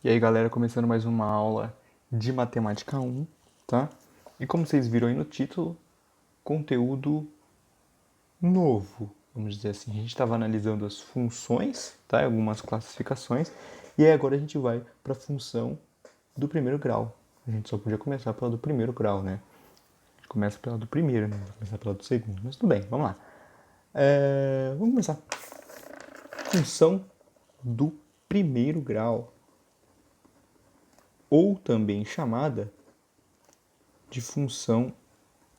E aí, galera, começando mais uma aula de Matemática 1, tá? E como vocês viram aí no título, conteúdo novo, vamos dizer assim. A gente estava analisando as funções, tá? Algumas classificações. E aí agora a gente vai para a função do primeiro grau. A gente só podia começar pela do primeiro grau, né? A gente começa pela do primeiro, né? Vai começar pela do segundo. Mas tudo bem, vamos lá. Vamos começar. Função do primeiro grau, ou também chamada de função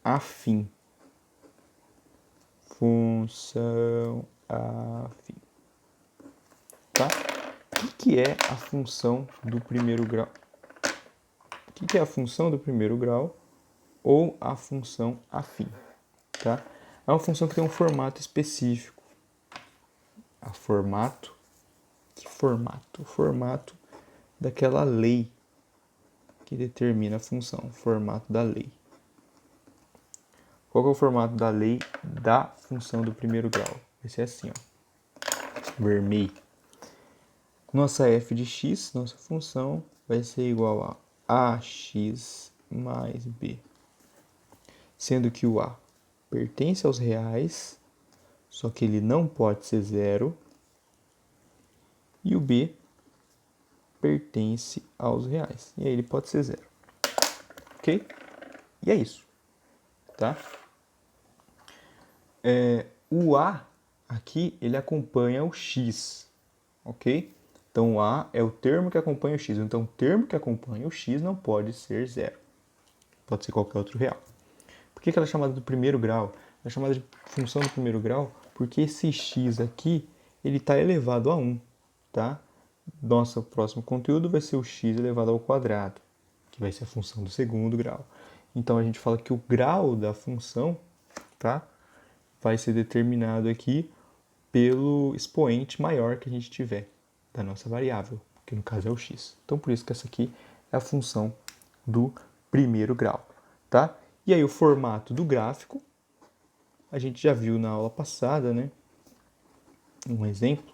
afim. Função afim. Tá? O que é a função do primeiro grau? O que é a função do primeiro grau ou a função afim? Tá? É uma função que tem um formato específico. A formato? Que formato? O formato daquela lei que determina a função. O formato da lei. Qual é o formato da lei da função do primeiro grau? Vai ser assim, ó. Vermelho. Nossa f de x, nossa função, vai ser igual a ax mais b. Sendo que o a pertence aos reais, só que ele não pode ser zero. E o b pertence aos reais. E aí ele pode ser zero. Ok? E é isso. Tá? O a aqui, ele acompanha o x. Ok? Então o a é o termo que acompanha o x. Então o termo que acompanha o x não pode ser zero. Pode ser qualquer outro real. Por que ela é chamada do primeiro grau? Ela é chamada de função do primeiro grau porque esse x aqui ele está elevado a 1. Tá? Nosso próximo conteúdo vai ser o x elevado ao quadrado, que vai ser a função do segundo grau. Então a gente fala que o grau da função, tá, vai ser determinado aqui pelo expoente maior que a gente tiver da nossa variável, que no caso é o x. Então por isso que essa aqui é a função do primeiro grau, tá? E aí o formato do gráfico, a gente já viu na aula passada, né? Um exemplo,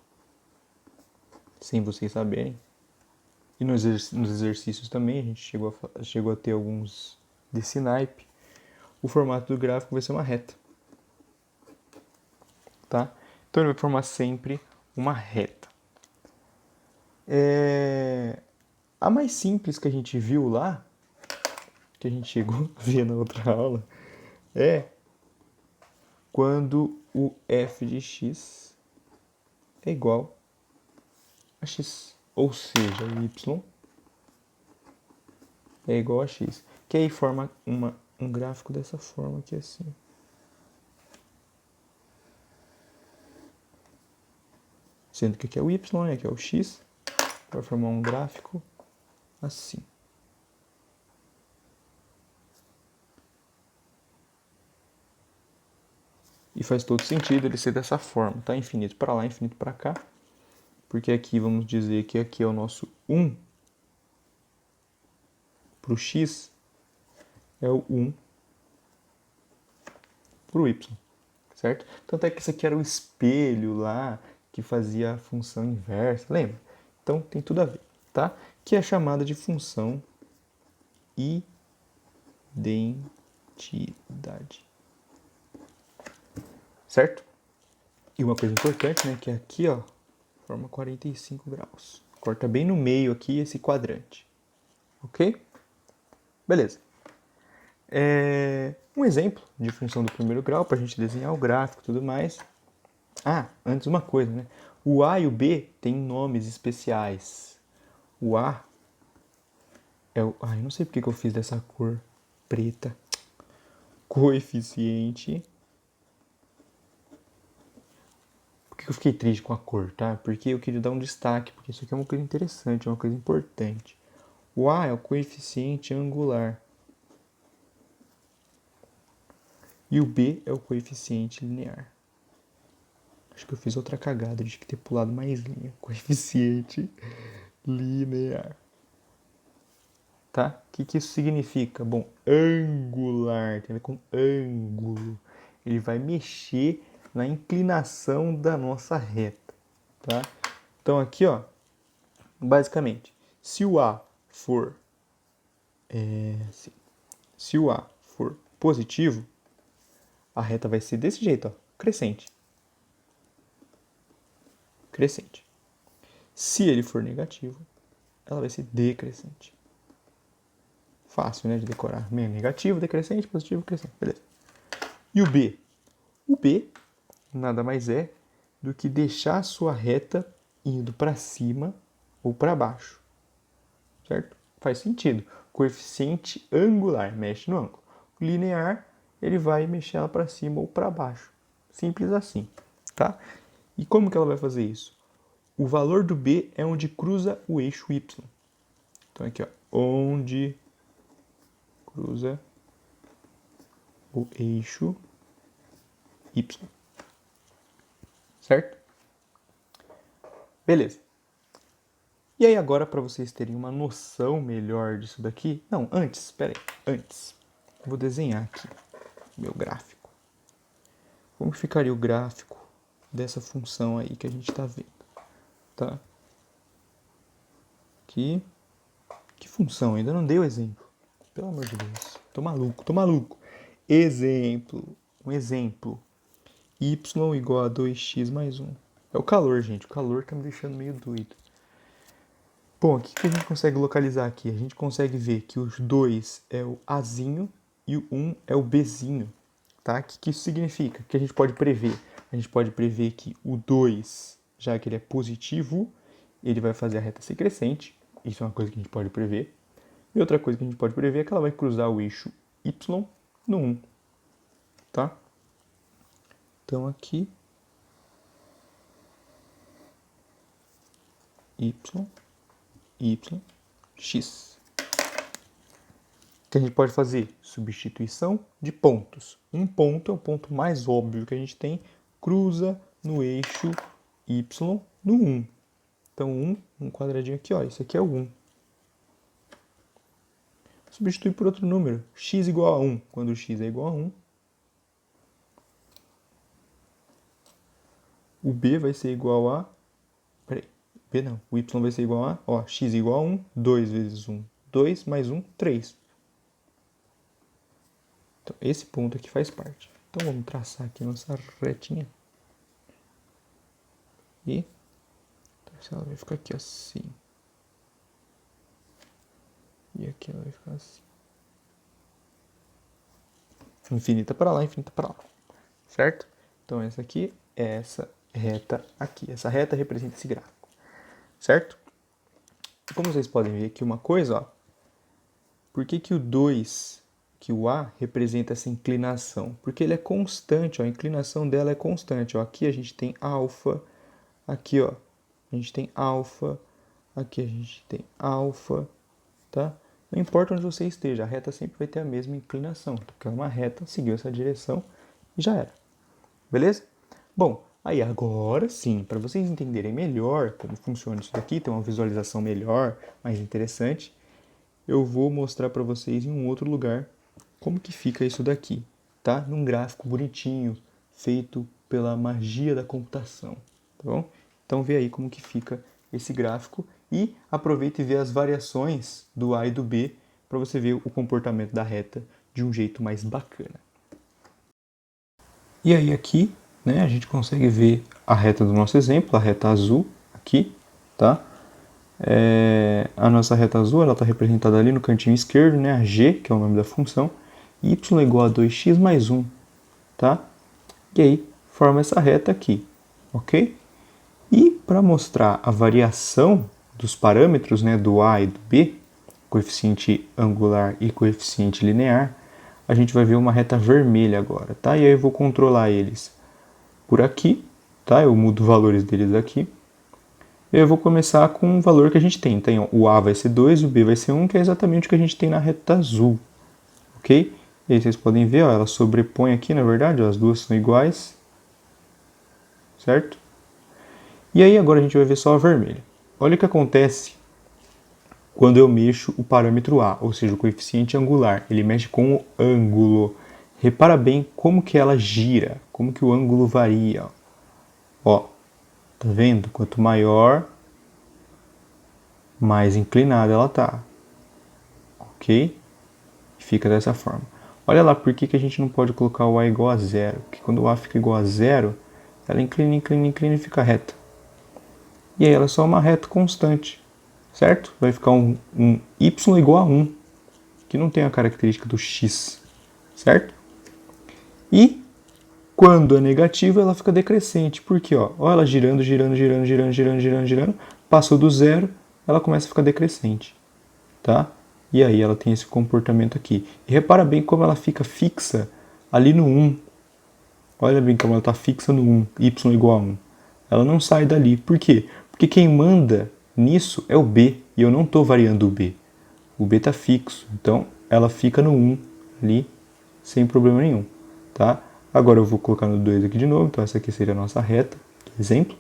sem vocês saberem. E nos exercícios também, a gente chegou a ter alguns desse naipe. O formato do gráfico vai ser uma reta, tá? Então ele vai formar sempre uma reta. A mais simples que a gente viu lá, que a gente chegou a ver na outra aula, é quando o f de x é igual a x. Ou seja, o y é igual a x. Que aí forma um gráfico dessa forma aqui assim. Sendo que aqui é o y, né? Aqui é o x. Vai formar um gráfico assim. E faz todo sentido ele ser dessa forma, tá? Infinito para lá, infinito para cá. Porque aqui vamos dizer que aqui é o nosso 1 para o x, é o 1 para o y, certo? Tanto é que isso aqui era o espelho lá que fazia a função inversa, lembra? Então tem tudo a ver, tá? Que é chamada de função identidade, certo? E uma coisa importante, né, que aqui, ó, forma 45 graus. Corta bem no meio aqui esse quadrante, ok? Beleza. Um exemplo de função do primeiro grau para a gente desenhar o gráfico e tudo mais. Ah, antes uma coisa, né? O A e o B têm nomes especiais. O A é o... eu não sei porque que eu fiz dessa cor preta. Coeficiente. Por que eu fiquei triste com a cor, tá? Porque eu queria dar um destaque, porque isso aqui é uma coisa interessante, é uma coisa importante. O A é o coeficiente angular. E o B é o coeficiente linear. Acho que eu fiz outra cagada, de ter pulado mais linha. Coeficiente linear. Tá? O que isso significa? Bom, angular, tem a ver com ângulo. Ele vai mexer na inclinação da nossa reta, tá? Então aqui, ó, basicamente, Se o A for, se o A for positivo, a reta vai ser desse jeito, ó, crescente. Crescente. Se ele for negativo, ela vai ser decrescente. Fácil, né, de decorar. Negativo, decrescente, positivo, crescente. Beleza. E o B? O B nada mais é do que deixar a sua reta indo para cima ou para baixo. Certo? Faz sentido. Coeficiente angular mexe no ângulo. O linear, ele vai mexer ela para cima ou para baixo. Simples assim, tá? E como que ela vai fazer isso? O valor do B é onde cruza o eixo Y. Então aqui, ó, onde cruza o eixo Y. Certo? Beleza. E aí agora, para vocês terem uma noção melhor disso daqui... Não, antes, espera aí. Antes, vou desenhar aqui meu gráfico. Como ficaria o gráfico dessa função aí que a gente está vendo? Tá? Aqui. Que função? Ainda não dei o exemplo. Pelo amor de Deus. Tô maluco. Exemplo. Um exemplo. Y igual a 2x mais 1. É o calor, gente. O calor tá me deixando meio doido. Bom, o que a gente consegue localizar aqui? A gente consegue ver que os 2 é o Azinho e o 1 é o Bzinho. Tá? O que isso significa? Que a gente pode prever? A gente pode prever que o 2, já que ele é positivo, ele vai fazer a reta ser crescente. Isso é uma coisa que a gente pode prever. E outra coisa que a gente pode prever é que ela vai cruzar o eixo Y no 1. Tá? Então aqui, Y, X. O que a gente pode fazer? Substituição de pontos. Um ponto é o ponto mais óbvio que a gente tem, cruza no eixo Y no 1. Então, um quadradinho aqui, ó, esse aqui é o 1. Substitui por outro número, x igual a 1. Quando x é igual a 1, o b vai ser igual a... Peraí, b não, o y vai ser igual a... Ó, x igual a 1, 2 vezes 1, 2, mais 1, 3. Então, esse ponto aqui faz parte. Então, vamos traçar aqui nossa retinha. E ela vai ficar aqui assim. E aqui ela vai ficar assim. Infinita para lá, infinita para lá. Certo? Então, essa aqui é essa reta aqui. Essa reta representa esse gráfico. Certo? Como vocês podem ver aqui uma coisa, ó. Por que o 2, que o A, representa essa inclinação? Porque ele é constante, ó. A inclinação dela é constante, ó. Aqui a gente tem alfa. Aqui, ó, a gente tem alfa. Aqui a gente tem alfa. Tá? Não importa onde você esteja, a reta sempre vai ter a mesma inclinação. Porque é uma reta, seguiu essa direção e já era. Beleza? Bom, aí agora sim, para vocês entenderem melhor como funciona isso daqui, ter uma visualização melhor, mais interessante, eu vou mostrar para vocês em um outro lugar como que fica isso daqui, tá? Num gráfico bonitinho, feito pela magia da computação, tá bom? Então vê aí como que fica esse gráfico e aproveita e vê as variações do A e do B para você ver o comportamento da reta de um jeito mais bacana. E aí aqui, né, a gente consegue ver a reta do nosso exemplo, a reta azul aqui, tá? A nossa reta azul está representada ali no cantinho esquerdo, né, a g, que é o nome da função, y igual a 2x mais 1, tá? E aí forma essa reta aqui, ok? E para mostrar a variação dos parâmetros, né, do A e do B, coeficiente angular e coeficiente linear, a gente vai ver uma reta vermelha agora, tá? E aí eu vou controlar eles por aqui, tá? Eu mudo os valores deles aqui. Eu vou começar com o valor que a gente tem. Então, o A vai ser 2 e o B vai ser 1, que é exatamente o que a gente tem na reta azul, ok? E aí vocês podem ver, ó, ela sobrepõe aqui, na verdade, ó, as duas são iguais, certo? E aí agora a gente vai ver só a vermelha. Olha o que acontece quando eu mexo o parâmetro A, ou seja, o coeficiente angular. Ele mexe com o ângulo. Repara bem como que ela gira, como que o ângulo varia. Ó, tá vendo? Quanto maior, mais inclinada ela está. Ok? Fica dessa forma. Olha lá por que a gente não pode colocar o A igual a zero. Porque quando o A fica igual a zero, ela inclina, inclina, inclina e fica reta. E aí ela é só uma reta constante, certo? Vai ficar um y igual a 1, que não tem a característica do x, certo? E quando é negativa, ela fica decrescente. Por quê? Olha ela girando, girando, girando, girando, girando, girando, girando. Passou do zero, ela começa a ficar decrescente, tá? E aí ela tem esse comportamento aqui. E repara bem como ela fica fixa ali no 1. Olha bem como ela está fixa no 1, y igual a 1. Ela não sai dali. Por quê? Porque quem manda nisso é o b, e eu não estou variando o b. O b está fixo, então ela fica no 1 ali, sem problema nenhum, tá? Agora eu vou colocar no 2 aqui de novo, então essa aqui seria a nossa reta, exemplo.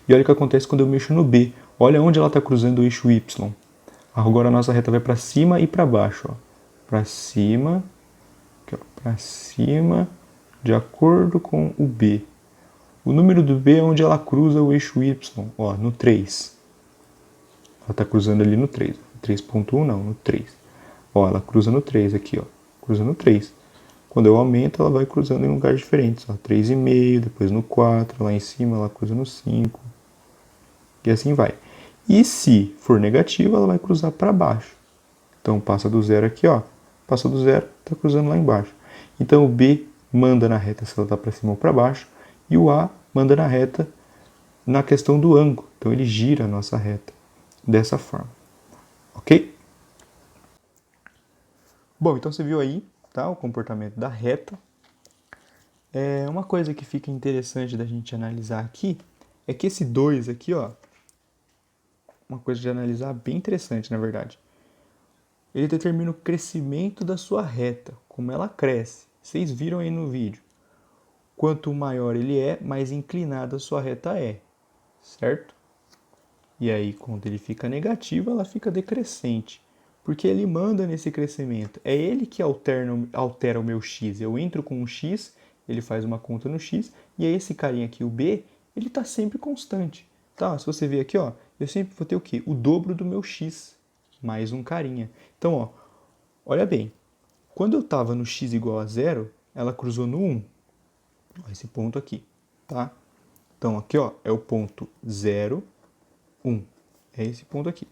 E olha o que acontece quando eu mexo no b. Olha onde ela está cruzando o eixo y. Agora a nossa reta vai para cima e para baixo, ó. Para cima, para cima, de acordo com o b. O número do b é onde ela cruza o eixo y, ó, no 3. Ela está cruzando ali no 3. 3.1 não, no 3. Ó, ela cruza no 3 aqui, ó. Cruza no 3. Quando eu aumento, ela vai cruzando em lugares diferentes. Ó, 3,5, depois no 4, lá em cima ela cruza no 5. E assim vai. E se for negativa, ela vai cruzar para baixo. Então passa do zero aqui, ó. Passou do zero, está cruzando lá embaixo. Então o B manda na reta se ela está para cima ou para baixo. E o A manda na reta na questão do ângulo. Então ele gira a nossa reta dessa forma. Ok? Bom, então você viu aí, tá, o comportamento da reta. Uma coisa que fica interessante da gente analisar aqui é que esse 2 aqui, ó, uma coisa de analisar bem interessante, na verdade. Ele determina o crescimento da sua reta, como ela cresce. Vocês viram aí no vídeo. Quanto maior ele é, mais inclinada a sua reta é, certo? E aí, quando ele fica negativo, ela fica decrescente, porque ele manda nesse crescimento. É ele que altera o meu x. Eu entro com um x, ele faz uma conta no x, e aí esse carinha aqui, o b, ele está sempre constante. Tá? Se você ver aqui, ó, eu sempre vou ter o quê? O dobro do meu x, mais um carinha. Então, ó, olha bem, quando eu estava no x igual a zero, ela cruzou no 1. Esse ponto aqui, tá? Então, aqui, ó, é o ponto 0, 1. É esse ponto aqui.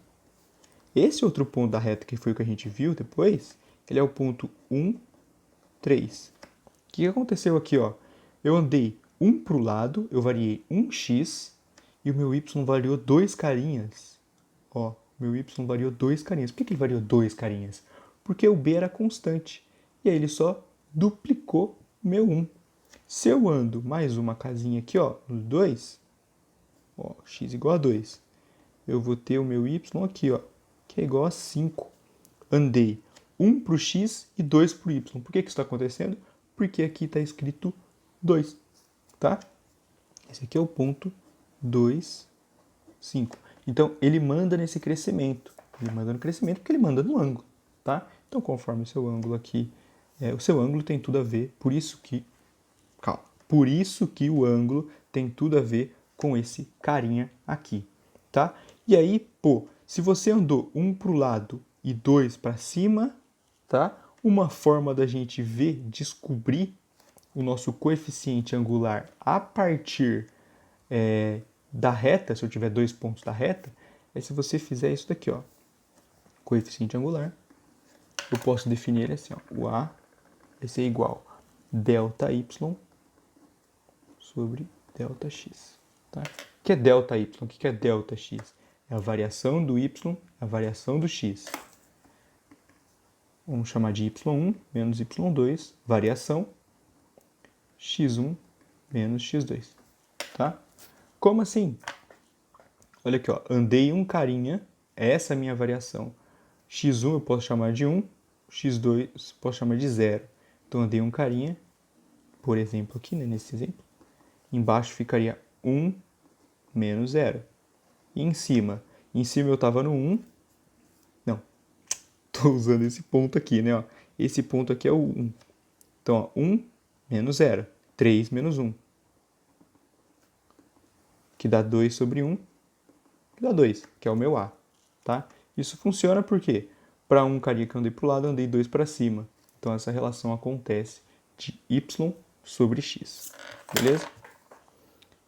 Esse outro ponto da reta, que foi o que a gente viu depois, ele é o ponto 1, 3. O que aconteceu aqui, ó? Eu andei 1 para o lado, eu variei 1x, e o meu y variou 2 carinhas. Ó, meu y variou 2 carinhas. Por que ele variou 2 carinhas? Porque o b era constante. E aí ele só duplicou o meu 1. Se eu ando mais uma casinha aqui, ó, no 2, ó, x igual a 2, eu vou ter o meu y aqui, ó, que é igual a 5. Andei 1 para o x e 2 para o y. Por que isso está acontecendo? Porque aqui está escrito 2, tá? Esse aqui é o ponto 2, 5. Então, ele manda nesse crescimento. Ele manda no crescimento porque ele manda no ângulo, tá? Então, conforme o seu ângulo aqui, o seu ângulo tem tudo a ver, por isso que o ângulo tem tudo a ver com esse carinha aqui, tá? E aí, pô, se você andou 1 para o lado e 2 para cima, tá? Uma forma da gente ver, descobrir o nosso coeficiente angular a partir da reta, se eu tiver 2 pontos da reta, é se você fizer isso daqui, ó. Coeficiente angular, eu posso definir ele assim, ó. O A vai ser igual a ΔY sobre ΔX. Tá? O que é ΔY? O que é ΔX? É a variação do y, a variação do x. Vamos chamar de y1 menos y2, variação, x1 menos x2. Tá? Como assim? Olha aqui, ó, andei um carinha, essa é a minha variação. x1 eu posso chamar de 1, x2 posso chamar de 0. Então, andei um carinha, por exemplo, aqui, né, nesse exemplo. Embaixo ficaria 1 menos 0. E em cima eu estava no 1. Não, estou usando esse ponto aqui, né? Ó. Esse ponto aqui é o 1. Então, ó, 1 menos 0. 3 menos 1. Que dá 2 sobre 1. Que dá 2, que é o meu A. tá? Isso funciona porque para um carinha que eu andei para o lado, eu andei 2 para cima. Então essa relação acontece de y sobre x, beleza?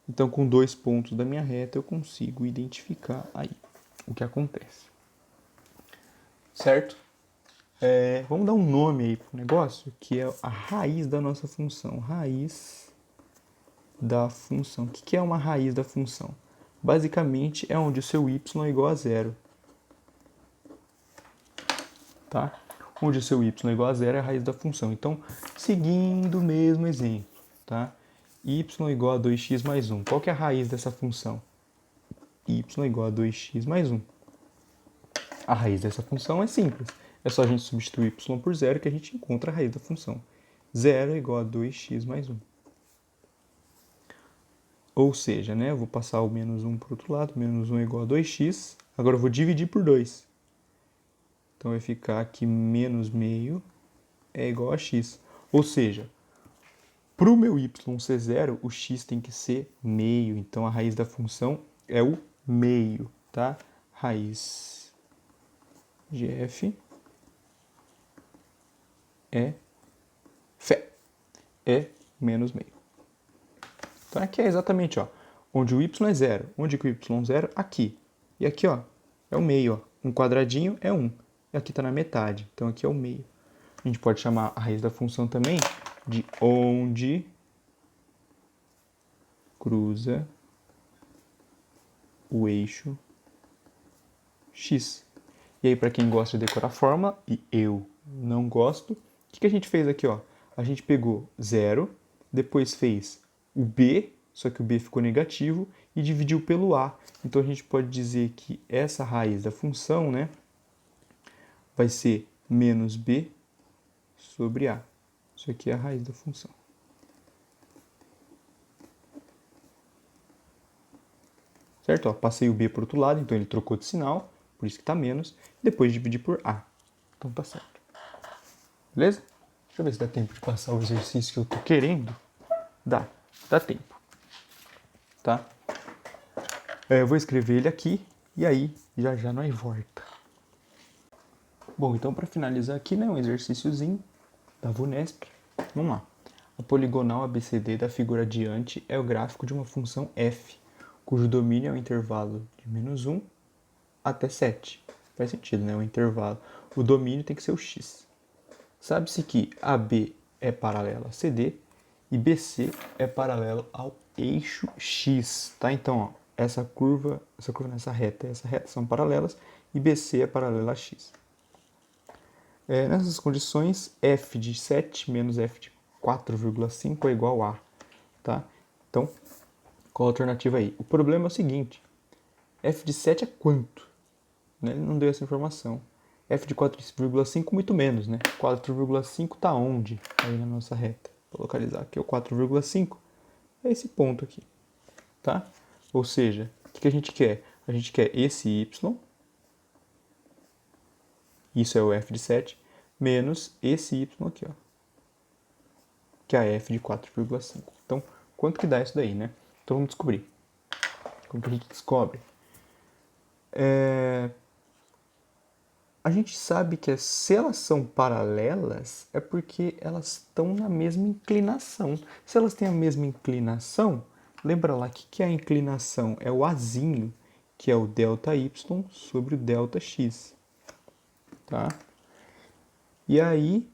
Então com 2 pontos da minha reta eu consigo identificar aí o que acontece, certo? Vamos dar um nome aí para o negócio, que é a raiz da nossa função. Raiz da função. O que é uma raiz da função? Basicamente é onde o seu y é igual a zero. Tá? Onde o seu y é igual a zero é a raiz da função. Então, seguindo o mesmo exemplo, tá? Y é igual a 2x mais 1. Qual que é a raiz dessa função? Y é igual a 2x mais 1. A raiz dessa função é simples. É só a gente substituir y por zero que a gente encontra a raiz da função. 0 é igual a 2x mais 1. Ou seja, né, eu vou passar o menos 1 para o outro lado. Menos 1 é igual a 2x. Agora eu vou dividir por 2. Então vai ficar que menos meio é igual a x. Ou seja, para o meu y ser zero, o x tem que ser meio. Então a raiz da função é o meio, tá? Raiz de f é menos meio. Então aqui é exatamente, ó, onde o y é zero. Onde que o y é zero? Aqui. E aqui, ó, é o meio, ó. Um quadradinho é 1. E aqui está na metade. Então aqui é o meio. A gente pode chamar a raiz da função também de onde cruza o eixo x. E aí, para quem gosta de decorar a fórmula, e eu não gosto, o que a gente fez aqui, ó? A gente pegou 0, depois fez o b, só que o b ficou negativo, e dividiu pelo a. Então a gente pode dizer que essa raiz da função, né, vai ser menos b sobre a. Isso aqui é a raiz da função. Certo? Ó, passei o b para o outro lado, então ele trocou de sinal, por isso que está menos. Depois dividir por a. Então tá certo. Beleza? Deixa eu ver se dá tempo de passar o exercício que eu tô querendo. Dá tempo. Tá? Eu vou escrever ele aqui e aí já nós volta. Bom, então para finalizar aqui, né, um exercíciozinho da VUNESP. Vamos lá. A poligonal ABCD da figura adiante é o gráfico de uma função f, cujo domínio é o intervalo de menos 1 até 7. Faz sentido, né? O intervalo. O domínio tem que ser o x. Sabe-se que AB é paralelo a CD e BC é paralelo ao eixo x, tá? Então, ó, essa curva nessa reta e essa reta são paralelas e BC é paralela a x. Nessas condições, f de 7 menos f de 4,5 é igual a, tá? Então, qual a alternativa aí? O problema é o seguinte, f de 7 é quanto? Né? Ele não deu essa informação. F de 4,5 muito menos, né? 4,5 está onde? Aí na nossa reta. Vou localizar aqui o 4,5. É esse ponto aqui, tá? Ou seja, o que a gente quer? A gente quer esse y, isso é o f de 7, menos esse y aqui, ó, que é a f de 4,5. Então, quanto que dá isso daí, né? Então vamos descobrir. Como que a gente descobre? A gente sabe que se elas são paralelas, é porque elas estão na mesma inclinação. Se elas têm a mesma inclinação, lembra lá, o que é a inclinação? É o azinho, que é o ΔY sobre o ΔX. Tá? E aí,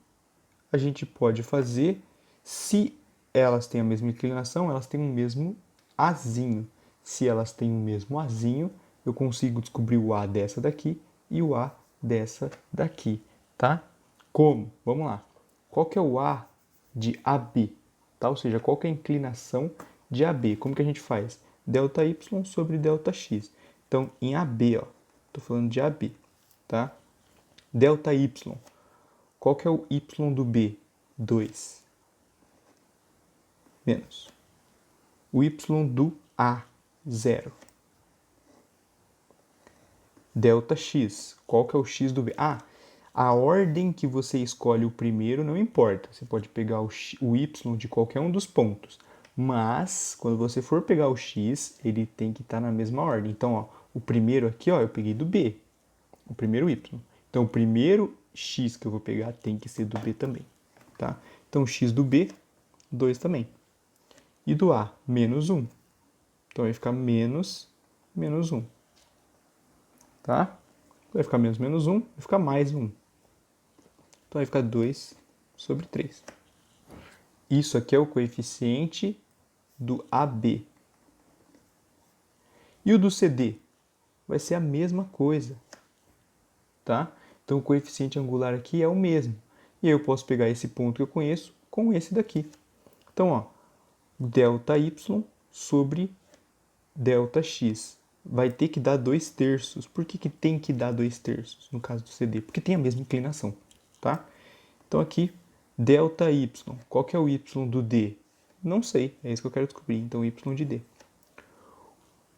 a gente pode fazer, se elas têm a mesma inclinação, elas têm o mesmo azinho. Se elas têm o mesmo azinho, eu consigo descobrir o A dessa daqui e o A dessa daqui, tá? Como? Vamos lá. Qual que é o A de AB? Tá? Ou seja, qual que é a inclinação de AB? Como que a gente faz? ΔY sobre ΔX. Então, em AB, ó, tô falando de AB, tá? ΔY. Qual que é o Y do B? 2. Menos. O Y do A, 0. ΔX. Qual que é o X do B? A ordem que você escolhe o primeiro não importa. Você pode pegar o Y de qualquer um dos pontos. Mas, quando você for pegar o X, ele tem que estar na mesma ordem. Então, ó, o primeiro aqui, ó, eu peguei do B. O primeiro y. Então, o primeiro x que eu vou pegar tem que ser do b também, tá? Então, x do b, 2 também. E do a, menos 1. Então, vai ficar menos 1. Tá? Vai ficar menos 1, vai ficar mais 1. Então, vai ficar 2 sobre 3. Isso aqui é o coeficiente do AB. E o do CD? Vai ser a mesma coisa, tá? Então, o coeficiente angular aqui é o mesmo. E aí eu posso pegar esse ponto que eu conheço com esse daqui. Então, ó, ΔY sobre ΔX vai ter que dar 2/3. Por que tem que dar 2/3 no caso do CD? Porque tem a mesma inclinação, tá? Então, aqui, ΔY. Qual que é o Y do D? Não sei, é isso que eu quero descobrir. Então, Y de D.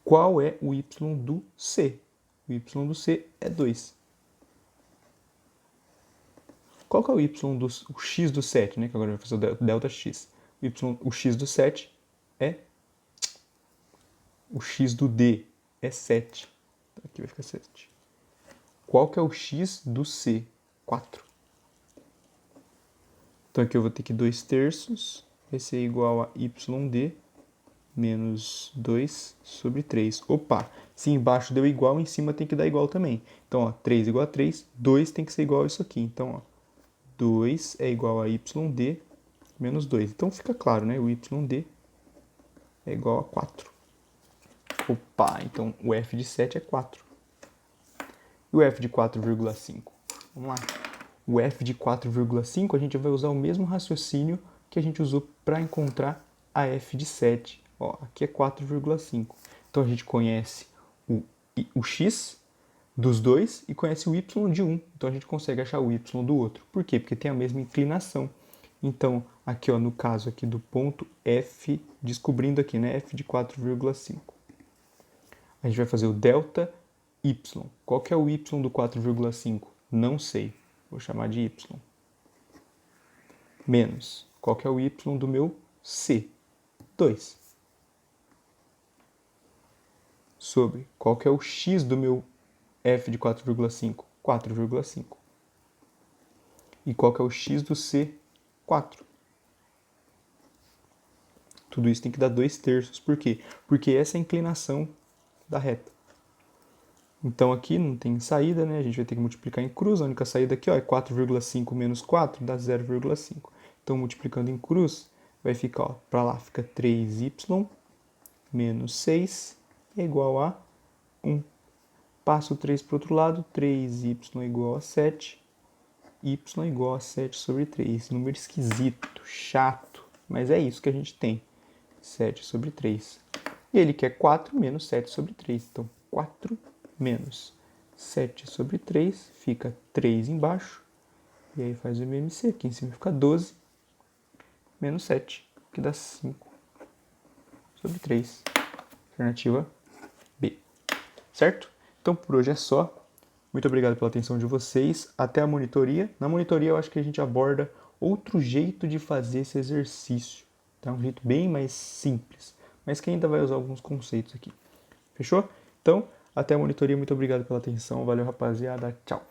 Qual é o Y do C? O Y do C é 2. Qual que é o Y do o X do 7, né? Que agora vai fazer o ΔX. O X do 7 é... O X do D é 7. Aqui vai ficar 7. Qual que é o X do C? 4. Então aqui eu vou ter que 2/3 vai ser igual a YD menos 2 sobre 3. Opa, se embaixo deu igual, em cima tem que dar igual também. Então, ó, 3 igual a 3, 2 tem que ser igual a isso aqui. Então, ó, 2 é igual a YD menos 2. Então fica claro, né? O YD é igual a 4. Opa, então o F de 7 é 4. E o F de 4,5? Vamos lá. O F de 4,5 a gente vai usar o mesmo raciocínio que a gente usou para encontrar a F de 7. Ó, aqui é 4,5. Então a gente conhece o X dos dois e conhece o Y de um. Então a gente consegue achar o Y do outro. Por quê? Porque tem a mesma inclinação. Então, aqui ó, no caso aqui do ponto F, descobrindo aqui, né? F de 4,5. A gente vai fazer o delta Y. Qual que é o Y do 4,5? Não sei. Vou chamar de Y. Menos. Qual que é o Y do meu C? 2. Sobre. Qual que é o X do meu F de 4,5? 4,5. E qual que é o X do C? 4. Tudo isso tem que dar 2/3. Por quê? Porque essa é a inclinação da reta. Então aqui não tem saída, né? A gente vai ter que multiplicar em cruz. A única saída aqui ó, é 4,5 menos 4 dá 0,5. Então multiplicando em cruz vai ficar, para lá fica 3y menos 6 é igual a 1. Passo o 3 para o outro lado, 3y igual a 7, y igual a 7 sobre 3. Número esquisito, chato, mas é isso que a gente tem. 7 sobre 3. E ele quer 4 menos 7 sobre 3. Então, 4 menos 7 sobre 3 fica 3 embaixo. E aí faz o MMC. Aqui em cima fica 12 menos 7, que dá 5 sobre 3. Alternativa B. Certo? Então, por hoje é só. Muito obrigado pela atenção de vocês. Até a monitoria. Na monitoria, eu acho que a gente aborda outro jeito de fazer esse exercício. Tá? Um jeito bem mais simples, mas que ainda vai usar alguns conceitos aqui. Fechou? Então, até a monitoria. Muito obrigado pela atenção. Valeu, rapaziada. Tchau.